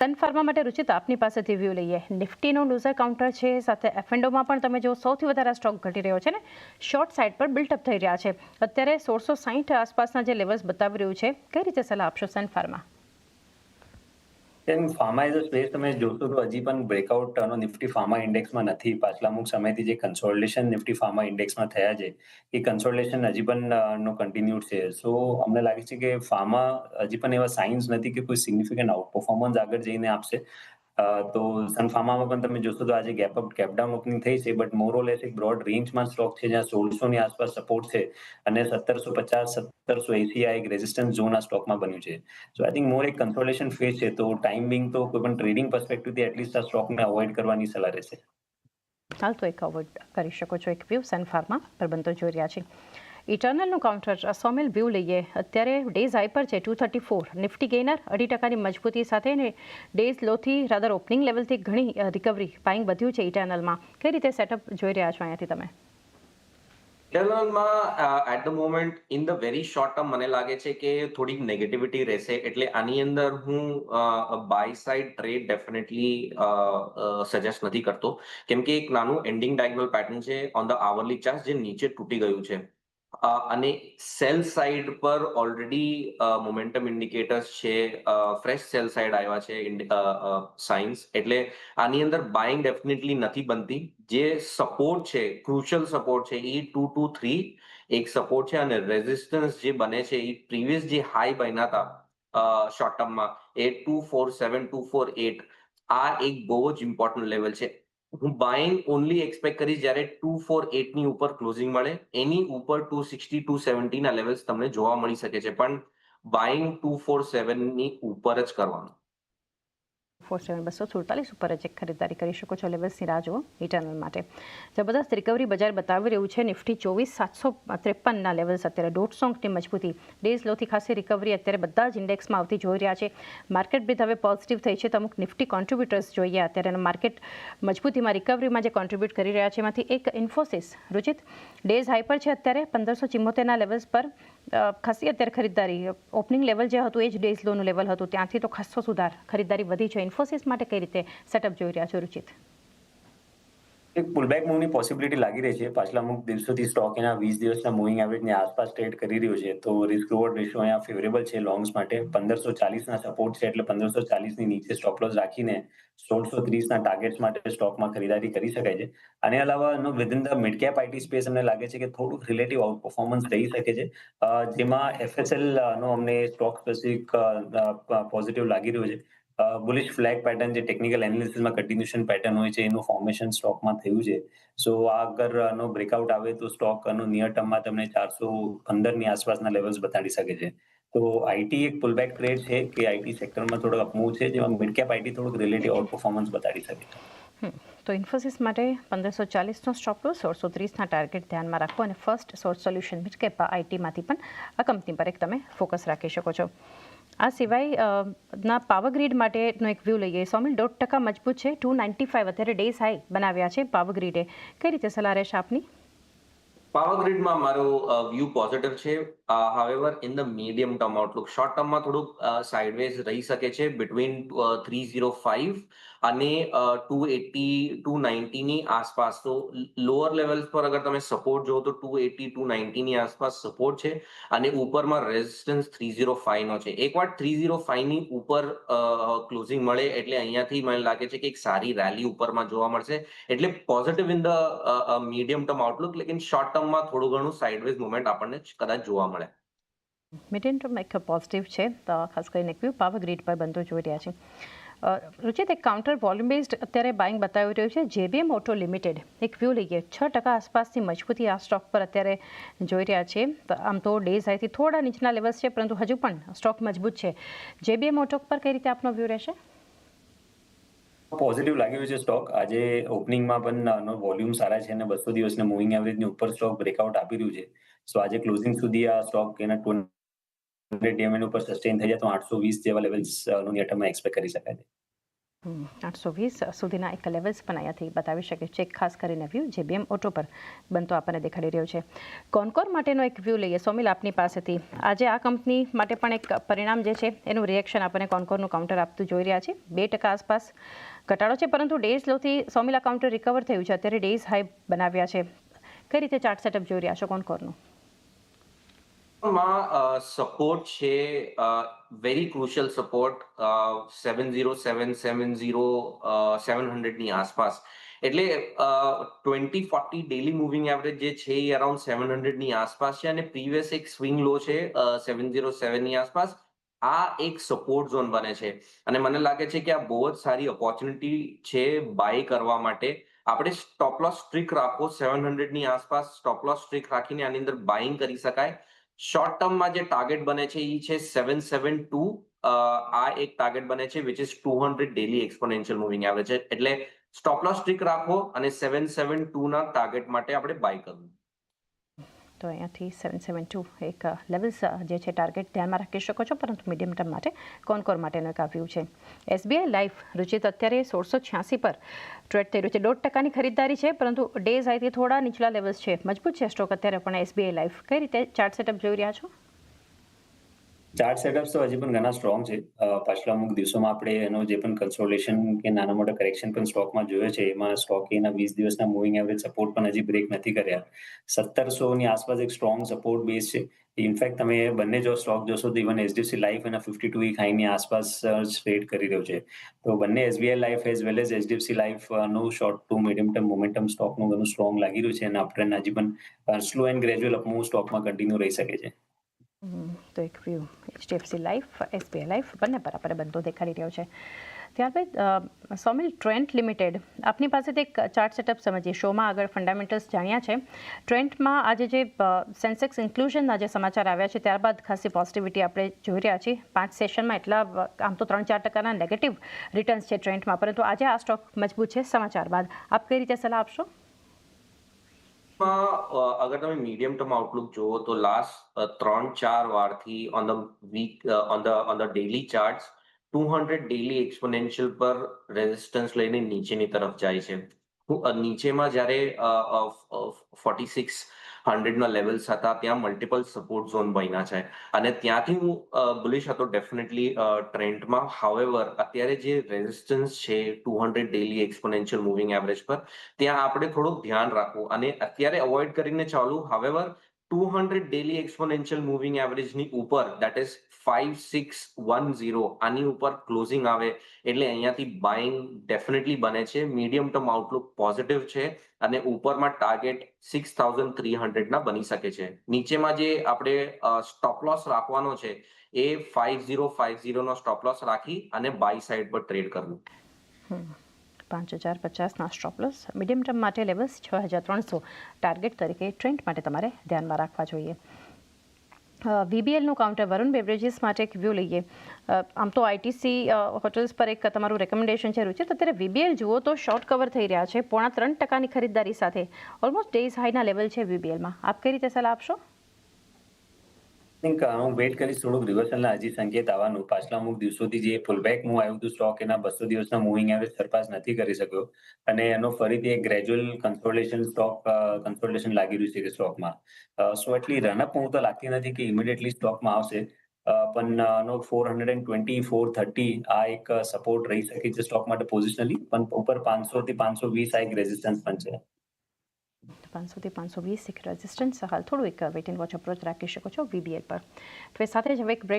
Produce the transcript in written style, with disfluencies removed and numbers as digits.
Sun Pharma માટે રુચિત આપની પાસેથી વ્યૂ લઈએ. નિફ્ટીનો લૂઝર કાઉન્ટર છે, સાથે એફએન્ડોમાં પણ તમે જો સૌથી વધારે સ્ટોક ઘટી રહ્યો છે ને, શોર્ટ સાઇડ પર બિલ્ટઅપ થઈ રહ્યા છે. અત્યારે 1660 આસપાસના જે લેવલ્સ બતાવી રહ્યું છે, કઈ રીતે સલાહ આપશો sun pharma? Pharma as a space તમે જોશો તો હજી પણ બ્રેકઆઉટ નિફ્ટી ફાર્મા ઇન્ડેક્સમાં નથી. પાછલા અમુક સમયથી જે કન્સોલિડેશન નિફ્ટી ફાર્મા ઇન્ડેક્સમાં થયા છે, એ કન્સોલિડેશન હજી પણ નો કન્ટિન્યુ છે. સો અમને લાગે છે કે ફાર્મા હજી પણ એવા સાઇન્સ નથી કે કોઈ સિગ્નિફિકન્ટ આઉટ પરફોર્મન્સ આગળ જઈને આપશે. તો સન ફાર્મામાં પણ તમે જોશો તો આજે ગેપ ડાઉન ઓપનિંગ થઈ છે, બટ મોરઓલેસ એક બ્રોડ રેન્જમાં સ્ટોક છે, જ્યાં 1600 ની આસપાસ સપોર્ટ છે અને 1750 1780 આ એક રેઝિસ્ટન્સ ઝોન આ સ્ટોકમાં બન્યું છે. સો આઈ થિંક મોર એક કન્સોલેશન ફેઝ છે, તો ટાઈમ બિંગ તો કોઈ પણ ટ્રેડિંગ પર્સપેક્ટિવથી એટલીસ્ટ આ સ્ટોકને અવોઇડ કરવાની સલાહ રહેશે. હાલ તો એક અવોઇડ કરી શકો છો એક વ્યૂ સન ફાર્મા પ્રબંધો જોઈ રહ્યા છે. ઇટર્નલનું કાઉન્ટર સોમિલ વ્યૂ લઈએ. અત્યારે ડેઝ હાઈ પર છે 234, નિફ્ટી ગેઇનર 2.5% મજબૂતી સાથે ને ડેઝ લોથી રાધર ઓપનિંગ લેવલથી ઘણી રિકવરી બાઇંગ વધ્યું છે ઇટર્નલમાં. કઈ રીતે સેટઅપ જોઈ રહ્યા છો અહીંયાથી તમે? ઇન્ટરનલમાં at the moment in the very short term મને લાગે છે કે થોડીક નેગેટિવિટી રહેશે, એટલે આની અંદર હું buy side trade definitely suggest નથી કરતો, કેમ કે એક નાનું એન્ડિંગ ડાયગોનલ પેટર્ન છે ઓન ધ આવરલી ચાર્ટ જે નીચે તૂટી ગયું છે. અને સેલ સાઇડ પર ઓલરેડી મોમેન્ટમ ઇન્ડિકેટર્સ છે, ફ્રેશ સેલ સાઇડ આવ્યા છે સાઇન્સ, એટલે આની અંદર બાઇંગ ડેફિનેટલી નથી બનતી. જે સપોર્ટ છે, ક્રુશિયલ સપોર્ટ છે, એ 223 એક સપોર્ટ છે, અને રેઝિસ્ટન્સ જે બને છે એ પ્રીવિયસ જે હાઈ બન્યા હતા શોર્ટ ટર્મમાં એ 247 248, આ એક બહુ જ ઇમ્પોર્ટન્ટ લેવલ છે. હું બાઇંગ ઓનલી એક્સપેક્ટ કરીશ જ્યારે 248 ની ઉપર ક્લોઝિંગ મળે, એની ઉપર 260 270 ના લેવલ્સ તમને જોવા મળી શકે છે, પણ બાઇંગ 247 ની ઉપર જ કરવાનું. 247 ઉપર જ ખરીદારી કરી શકો છો. લેવલ્સની રાહ જુઓ ઇટર્નલ માટે. જબરદસ્ત રિકવરી બજાર બતાવી રહ્યું છે. નિફ્ટી 24753ના લેવલ્સ અત્યારે 150 અંકની મજબૂતી, ડેઝ લોથી ખાસી રિકવરી અત્યારે બધા જ ઇન્ડેક્સમાં આવતી જોઈ રહ્યા છે. માર્કેટ બ્રીથ હવે પોઝિટિવ થઈ છે, તો અમુક નિફ્ટી કોન્ટ્રીબ્યુટર્સ જોઈએ અત્યારે માર્કેટ મજબૂતીમાં રિકવરીમાં જે કોન્ટ્રીબ્યુટ કરી રહ્યા છે, એમાંથી એક ઇન્ફોસિસ રુચિત ડેઝ હાઈ પર છે અત્યારે 1574ના લેવલ્સ પર. ખાસી અત્યારે ખરીદારી ઓપનિંગ લેવલ જે હતું એ જ ડેઝ લોનું લેવલ હતું, ત્યાંથી તો ખાસો સુધાર ખરીદારી વધી છે. ઇન્ફોસિસ માટે કઈ રીતે સેટઅપ જોઈ રહ્યા છો રુચિત? એક પુલબેક મૂવની પોસિબિલિટી લાગી રહી છે. પાછલા અમુક દિવસોથી સ્ટોક એના 20 દિવસના મૂવિંગ એવરેજની આસપાસ ટ્રેડ કરી રહ્યો છે, તો રિસ્ક રિવોર્ડ રેશિયો અહીંયા ફેવરેબલ છે લોંગ્સ માટે. 1540ના સપોર્ટ છે, એટલે 1540ની નીચે સ્ટોપ લોસ રાખીને 1630ના ટાર્ગેટ્સ માટે સ્ટોકમાં ખરીદારી કરી શકાય છે. આને અલાવા within the mid cap IT space અમને લાગે છે કે થોડુંક રિલેટિવ આઉટ પરફોર્મન્સ રહી શકે છે, જેમાં એફએસએલ નો અમને સ્ટોક સ્પેસિફિક પોઝિટિવ લાગી રહ્યો છે. બુલિશ ફ્લેગ પેટર્ન જે ટેકનિકલ એનાલિસિસમાં કન્ટિન્યુએશન પેટર્ન હોય છે, એનું ફોર્મેશન સ્ટોકમાં થયું છે. સો આ અગર બ્રેકઆઉટ આવે તો સ્ટોક નિયર ટર્મમાં તમને 415ની આસપાસના લેવલ્સ બતાડી શકે છે. તો આઈટી એક પુલબેક ટ્રેડ છે કે આઈટી સેક્ટરમાં થોડો અપમૂવ છે, જેમાં મિડ કેપ આઈટી થોડુંક રિલેટિવ આઉટ પરફોર્મન્સ બતાડી શકે છે. તો ઇન્ફોસિસ માટે 1540નો સ્ટોપ લોસ, 1630ના ટાર્ગેટ ધ્યાનમાં રાખો, અને first source solution mid cap આઈટીમાંથી પણ આ કંપની પર એક તમે ફોકસ રાખી શકો છો. આ સિવાય ના પાવર ગ્રીડ માટેનો એક વ્યૂ લઈએ. સોમિલ 1.5% મજબૂત છે, 295 અત્યારે ડેઝ હાઈ બનાવ્યા છે પાવર ગ્રીડે. કઈ રીતે સલાહ રહેશે આપની? પાવર ગ્રીડમાં મારો વ્યૂ પોઝિટિવ છે. However in the medium term Outlook short ટર્મમાં થોડુંક સાઇડવેઝ રહી શકે છે બિટવીન 305 અને 280 290 ની આસપાસ. તો લોઅર લેવલ્સ પર અગર તમે સપોર્ટ જો તો 280 290 ની આસપાસ સપોર્ટ છે, અને ઉપરમાં રેઝિસ્ટન્સ 305 નો છે. એકવાર 305 ની ઉપર ક્લોઝિંગ મળે એટલે અહીંયાથી મને લાગે છે કે એક સારી રેલી ઉપરમાં જોવા મળશે, એટલે positive in the medium term Outlook, લેકિન શોર્ટ ટર્મમાં થોડું ઘણું સાઇડવેઝ મુવમેન્ટ આપણને કદાચ જોવા મળે. મીડિયમ ટર્મ એક પોઝિટિવ છે, તો ખાસ કરીને એક વ્યૂ પાવર ગ્રીડ પર બંધો જોઈ રહ્યા છે. રુચિત એક કાઉન્ટર વોલ્યુમ બેઝડ અત્યારે બાઇંગ બતાવી રહ્યું છે. જેબીએમ ઓટો લિમિટેડ એક વ્યૂ લઈએ. 6% આસપાસની મજબૂતી આ સ્ટોક પર અત્યારે જોઈ રહ્યા છે. આમ તો ડેઝ હાઈથી થોડા નીચના લેવલ્સ છે, પરંતુ હજુ પણ સ્ટોક મજબૂત છે. જેબીએમ ઓટો પર કઈ રીતે આપનો વ્યૂ રહેશે? પોઝિટિવ લાગી રહ્યું છે સ્ટોક. આજે ઓપનિંગમાં પણ વોલ્યુમ સારા છે અને 200 દિવસના મૂવિંગ એવરેજની ઉપર સ્ટોક બ્રેકઆઉટ આપી રહ્યું છે. સો આજે ક્લોઝિંગ સુધી આ સ્ટોક એના 200 DMA ઉપર સસ્ટેન થઈ જાય તો 820 જેવા લેવલ્સ નિયર ટર્મમાં એક્સપેક્ટ કરી શકાય છે. 820 સુધીના એક લેવલ્સ પણ અહીંયાથી બતાવી શકે છે. ખાસ કરીને વ્યૂ જે BM ઓટો પર બનતો આપણને દેખાડી રહ્યો છે. કોનકોર માટેનો એક વ્યૂ લઈએ સોમિલ આપની પાસેથી. આજે આ કંપની માટે પણ એક પરિણામ જે છે એનું રિએક્શન આપણને કોનકોરનું કાઉન્ટર આપતું જોઈ રહ્યા છે. 2% આસપાસ ઘટાડો છે, પરંતુ ડેઝ લોથી સોમિલ આ કાઉન્ટર રિકવર થયું છે. અત્યારે ડેઝ હાઈ બનાવ્યા છે. કઈ રીતે ચાર્ટ સેટઅપ જોઈ રહ્યા છો કોનકોરનું? માં સપોર્ટ છે, વેરી ક્રુશિયલ સપોર્ટ 70770 ની આસપાસ. એટલે 2040 ડેલી મૂવિંગ એવરેજ જે છે એ અરાઉન્ડ 700 ની આસપાસ છે અને પ્રીવિયસ એક સ્વિંગ લો છે 707 ની આસપાસ. આ એક સપોર્ટ ઝોન બને છે અને મને લાગે છે કે આ બહુ જ સારી ઓપોર્ચ્યુનિટી છે બાય કરવા માટે. આપણે સ્ટોપ લોસ સ્ટ્રીક રાખો 700 ની આસપાસ, સ્ટોપ લોસ સ્ટ્રીક રાખીને આની અંદર બાઇંગ કરી શકાય. શોર્ટ ટર્મમાં જે ટાર્ગેટ બને છે એ છે 772. આ એક ટાર્ગેટ બને છે which is 200 daily exponential moving average છે. એટલે સ્ટોપ લોસ સ્ટ્રીક રાખો અને 772 ના ટાર્ગેટ માટે આપણે બાય કરવું. તો અહીંયાથી 772 એક લેવલ્સ જે છે ટાર્ગેટ ધ્યાનમાં રાખી શકો છો, પરંતુ મીડિયમ ટર્મ માટે કોનકોર માટેનો એક વ્યૂ છે. SBI લાઈફ રુચિત અત્યારે 1686 પર ટ્રેડ થઈ રહ્યું છે. 1.5% ખરીદદારી છે, પરંતુ ડેઝ હાઈથી થોડા નીચલા લેવલ્સ છે. મજબૂત છે સ્ટોક અત્યારે પણ SBI લાઈફ. કઈ રીતે ચાર્ટ સેટઅપ જોઈ રહ્યા છો? ચાર્ટ સેટઅપ્સ તો હજી પણ ઘણા સ્ટ્રોંગ છે. પાછલા અમુક દિવસોમાં આપણે એનો જે પણ કન્સોલિડેશન કે નાના મોટા કરેક્શન પણ સ્ટોકમાં જોયો છે. એમાં સ્ટોકે એના 20 દિવસના મૂવિંગ એવરેજ સપોર્ટ પણ હજી બ્રેક નથી કર્યા. 1700 ની આસપાસ એક સ્ટ્રોંગ સપોર્ટ બેઝ છે. ઇનફેક્ટ તમે બંને જો સ્ટોક જોશો તો ઇવન HDFC લાઈફ એના 52 વીક હાઈની આસપાસ ટ્રેડ કરી રહ્યો છે. તો બંને SBI life as well as HDFC life નું short to medium term momentum સ્ટોકનું ઘણું સ્ટ્રોંગ લાગી રહ્યું છે અને આપણે હજી પણ સ્લો એન્ડ ગ્રેજ્યુઅલ અપમૂવ સ્ટોકમાં કન્ટિન્યુ રહી શકે છે. તો એક view HDFC life, SBI life બંને પર આપણે બનતો દેખાડી રહ્યો છે. ત્યારબાદ સોમિલ ટ્રેન્ટ લિમિટેડ આપની પાસેથી એક ચાર્ટ સેટઅપ સમજીએ. શોમાં આગળ ફંડામેન્ટલ્સ જાણ્યા છે. ટ્રેન્ડમાં આજે જે સેન્સેક્સ ઇન્ક્લુઝનના જે સમાચાર આવ્યા છે ત્યારબાદ ખાસી પોઝિટિવિટી આપણે જોઈ રહ્યા છીએ. 5 સેશનમાં એટલા આમ તો 3-4% નેગેટિવ રિટર્ન્સ છે ટ્રેન્ડમાં, પરંતુ આજે આ સ્ટોક મજબૂત છે સમાચાર બાદ. આપ કઈ રીતે સલાહ આપશો? અગર તમે મીડિયમ ટર્મ આઉટલુક જુઓ તો લાસ્ટ 3-4 વારથી on the week on the daily charts 200 daily exponential પર રેઝિસ્ટન્સ લઈને નીચેની તરફ જાય છે. નીચેમાં જ્યારે 4600 ના લેવલ્સ હતા ત્યાં મલ્ટિપલ સપોર્ટ ઝોન બન્યા છે અને ત્યાંથી હું બુલિશ હતો ડેફિનેટલી ટ્રેન્ડમાં. હાવેવર અત્યારે જે રેઝિસ્ટન્સ છે 200 ડેલી એક્સપોનેન્શિયલ મૂવિંગ એવરેજ પર, ત્યાં આપણે થોડુંક ધ્યાન રાખવું અને અત્યારે અવોઇડ કરીને ચાલુ. હાવેવર 200 ડેલી એક્સપોનેન્શિયલ મૂવિંગ એવરેજની ઉપર દેટ ઇઝ 5610 આની ઉપર ક્લોઝિંગ આવે એટલે અહીંયાથી બાઇંગ ડેફિનેટલી બને છે. મીડિયમ ટર્મ આઉટલુક પોઝિટિવ છે અને ઉપરમાં ટાર્ગેટ 6300 ના બની શકે છે. નીચેમાં જે આપણે સ્ટોપ લોસ રાખવાનો છે એ 5050 નો સ્ટોપ લોસ રાખી અને બાય સાઇડ પર ટ્રેડ કરવું. 5050ના સ્ટોપ લોસ. મીડિયમ ટર્મ માટે લેવલ્સ 6300 ટાર્ગેટ તરીકે ટ્રેન્ડ માટે તમારે ધ્યાનમાં રાખવા જોઈએ. VBLનું કાઉન્ટર વરુણ બેવરેજીસ માટે એક વ્યૂ લઈએ. આમ તો ITC હોટલ્સ પર એક તમારું રેકમેન્ડેશન છે રુચિ. તો અત્યારે VBL જુઓ તો શોર્ટ કવર થઈ રહ્યા છે 3.5% ખરીદદારી સાથે. ઓલમોસ્ટ ડેઝ હાઈના લેવલ છે VBLમાં. આપ કઈ રીતે સલાહ આપશો? હું વેટ કરીશ થોડુંક રિવર્સલના હજી સંકેત આવવાનું. પાછલા અમુક દિવસોથી જે પુલબેક મૂવ આવ્યું હતું સ્ટોક એના 200 દિવસના મૂવિંગ એવરેજ સરપાસ નથી કરી શક્યો અને એનો ફરીથી એક ગ્રેજ્યુઅલ કન્સોલિડેશન લાગી રહ્યું છે કે સ્ટોકમાં. સો એટલી રનઅપ હું તો લાગતી નથી કે ઇમિડિયેટલી સ્ટોકમાં આવશે. પણ 420 430 આ એક સપોર્ટ રહી શકે છે સ્ટોક માટે પોઝિશનલી. પણ ઉપર 500 થી 520 આ એક રેઝિસ્ટન્સ પણ છે. 500 થી 520 એક રેઝિસ્ટન્સ. હાલ થોડું એક વેઇટ એન્ડ વોચ અપ્રોચ રાખી શકો છો VBL પર. તો એ સાથે જ હવે એક બ્રેક